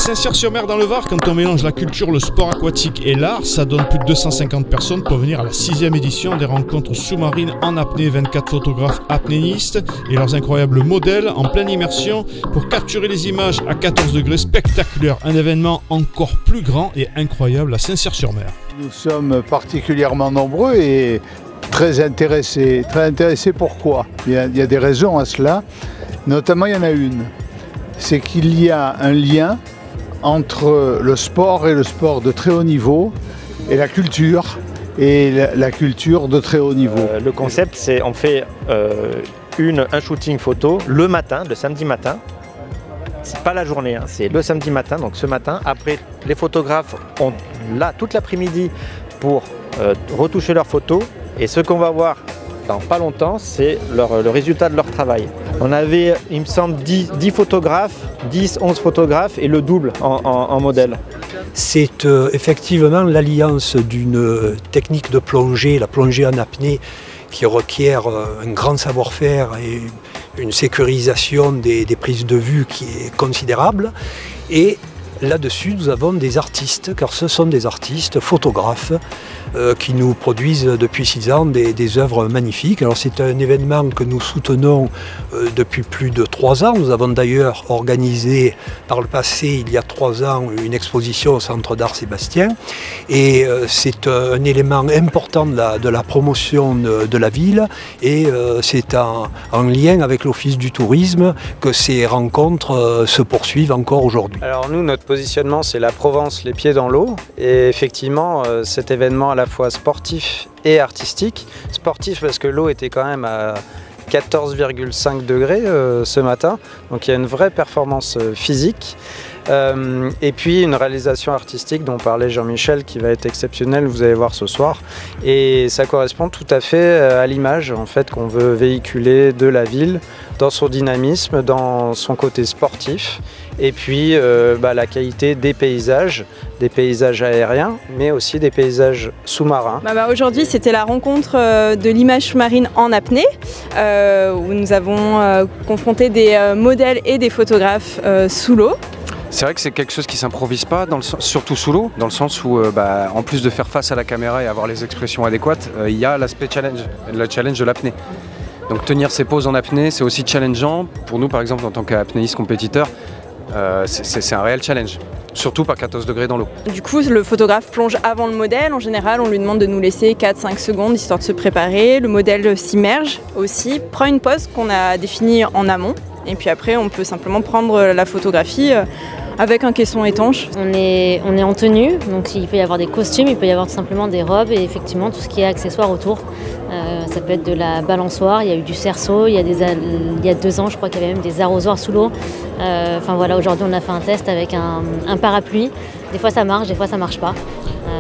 Saint-Cyr-sur-Mer dans le Var, quand on mélange la culture, le sport aquatique et l'art, ça donne plus de 250 personnes pour venir à la 6e édition des rencontres sous-marines en apnée. 24 photographes apnéistes et leurs incroyables modèles en pleine immersion pour capturer les images à 14 degrés spectaculaires. Un événement encore plus grand et incroyable à Saint-Cyr-sur-Mer. Nous sommes particulièrement nombreux et très intéressés. Pourquoi ? Il y a des raisons à cela. Notamment, il y en a une. C'est qu'il y a un lien entre le sport et le sport de très haut niveau et la culture de très haut niveau. Le concept, c'est on fait un shooting photo le matin, le samedi matin. C'est pas la journée, hein, c'est le samedi matin, donc ce matin. Après, les photographes ont là toute l'après-midi pour retoucher leurs photos. Et ce qu'on va voir dans pas longtemps, c'est le résultat de leur travail. On avait, il me semble, 10 photographes, 11 photographes et le double en modèle. C'est effectivement l'alliance d'une technique de plongée, la plongée en apnée, qui requiert un grand savoir-faire et une sécurisation des prises de vue qui est considérable. Et là-dessus, nous avons des artistes, car ce sont des artistes, photographes, qui nous produisent depuis 6 ans des œuvres magnifiques. Alors c'est un événement que nous soutenons depuis plus de 3 ans. Nous avons d'ailleurs organisé par le passé, il y a 3 ans, une exposition au Centre d'Art Sébastien. Et c'est un élément important de la promotion de la ville. Et c'est en lien avec l'Office du tourisme que ces rencontres se poursuivent encore aujourd'hui. Alors nous, notre positionnement, c'est la Provence, les pieds dans l'eau. Et effectivement, cet événement à la fois sportif et artistique. Sportif parce que l'eau était quand même à 14,5 degrés ce matin. Donc il y a une vraie performance physique. Et puis une réalisation artistique dont parlait Jean-Michel qui va être exceptionnelle, vous allez voir ce soir. Et ça correspond tout à fait à l'image en fait, qu'on veut véhiculer de la ville, dans son dynamisme, dans son côté sportif. Et puis la qualité des paysages aériens, mais aussi des paysages sous-marins. Aujourd'hui, c'était la rencontre de l'image marine en apnée, où nous avons confronté des modèles et des photographes sous l'eau. C'est vrai que c'est quelque chose qui ne s'improvise pas, surtout sous l'eau, dans le sens où, en plus de faire face à la caméra et avoir les expressions adéquates, il y a l'aspect challenge, le challenge de l'apnée. Donc tenir ses poses en apnée, c'est aussi challengeant. Pour nous, par exemple, en tant qu'apnéiste compétiteur, c'est un réel challenge. Surtout pas 14 degrés dans l'eau. Du coup, le photographe plonge avant le modèle. En général, on lui demande de nous laisser 4-5 secondes histoire de se préparer. Le modèle s'immerge aussi, prend une pose qu'on a définie en amont. Et puis après, on peut simplement prendre la photographie avec un caisson étanche. On est en tenue, donc il peut y avoir des costumes, il peut y avoir tout simplement des robes et effectivement tout ce qui est accessoires autour. Ça peut être de la balançoire, il y a eu du cerceau, il y a 2 ans je crois qu'il y avait même des arrosoirs sous l'eau. Enfin voilà, aujourd'hui on a fait un test avec un parapluie. Des fois ça marche, des fois ça marche pas.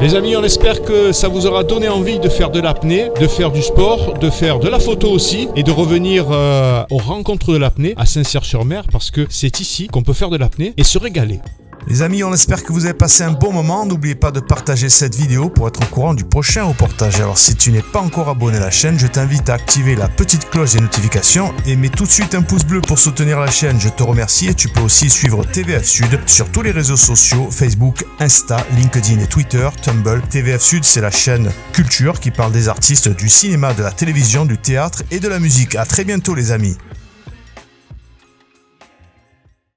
Les amis, on espère que ça vous aura donné envie de faire de l'apnée, de faire du sport, de faire de la photo aussi et de revenir aux rencontres de l'apnée à Saint-Cyr-sur-Mer parce que c'est ici qu'on peut faire de l'apnée et se régaler. Les amis, on espère que vous avez passé un bon moment. N'oubliez pas de partager cette vidéo pour être au courant du prochain reportage. Alors si tu n'es pas encore abonné à la chaîne, je t'invite à activer la petite cloche des notifications et mets tout de suite un pouce bleu pour soutenir la chaîne. Je te remercie et tu peux aussi suivre TVF Sud sur tous les réseaux sociaux, Facebook, Insta, LinkedIn et Twitter, Tumblr. TVF Sud, c'est la chaîne culture qui parle des artistes du cinéma, de la télévision, du théâtre et de la musique. À très bientôt les amis.